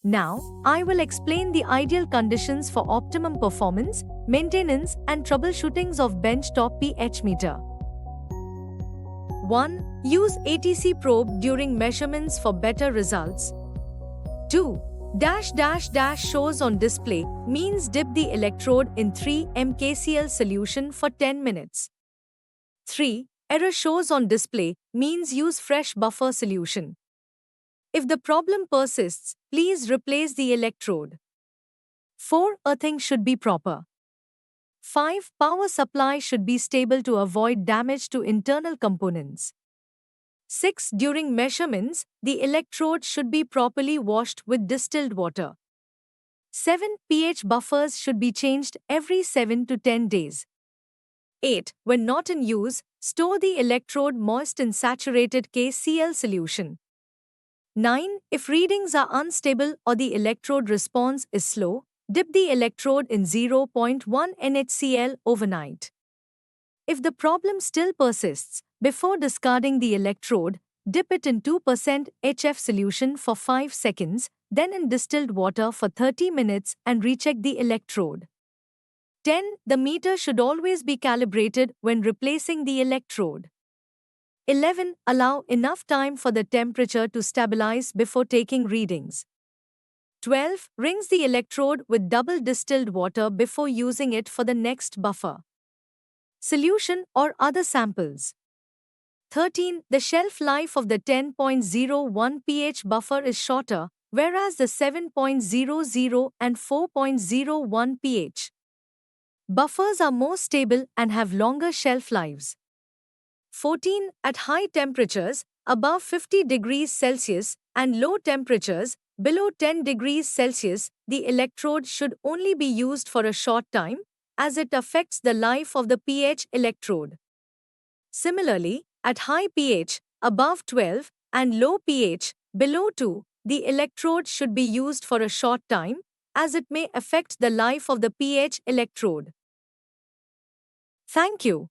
Now, I will explain the ideal conditions for optimum performance, maintenance, and troubleshootings of benchtop pH meter. 1. Use ATC probe during measurements for better results. 2. Shows on display means dip the electrode in 3 mkcl solution for 10 minutes. 3. Error shows on display means use fresh buffer solution. If the problem persists, please replace the electrode. 4. Earthing should be proper. 5. Power supply should be stable to avoid damage to internal components. 6. During measurements, the electrode should be properly washed with distilled water. 7. pH buffers should be changed every 7 to 10 days. 8. When not in use, store the electrode moist in saturated KCl solution. 9. If readings are unstable or the electrode response is slow, dip the electrode in 0.1 NaCl overnight. If the problem still persists, before discarding the electrode, dip it in 2% HF solution for 5 seconds, then in distilled water for 30 minutes and recheck the electrode. 10. The meter should always be calibrated when replacing the electrode. 11. Allow enough time for the temperature to stabilize before taking readings. 12. Rinse the electrode with double distilled water before using it for the next buffer solution or other samples. 13. The shelf life of the 10.01 pH buffer is shorter, whereas the 7.00 and 4.01 pH buffers are more stable and have longer shelf lives. 14. At high temperatures, above 50 degrees Celsius, and low temperatures, below 10 degrees Celsius, the electrode should only be used for a short time, as it affects the life of the pH electrode. Similarly, at high pH, above 12, and low pH, below 2, the electrode should be used for a short time, as it may affect the life of the pH electrode. Thank you.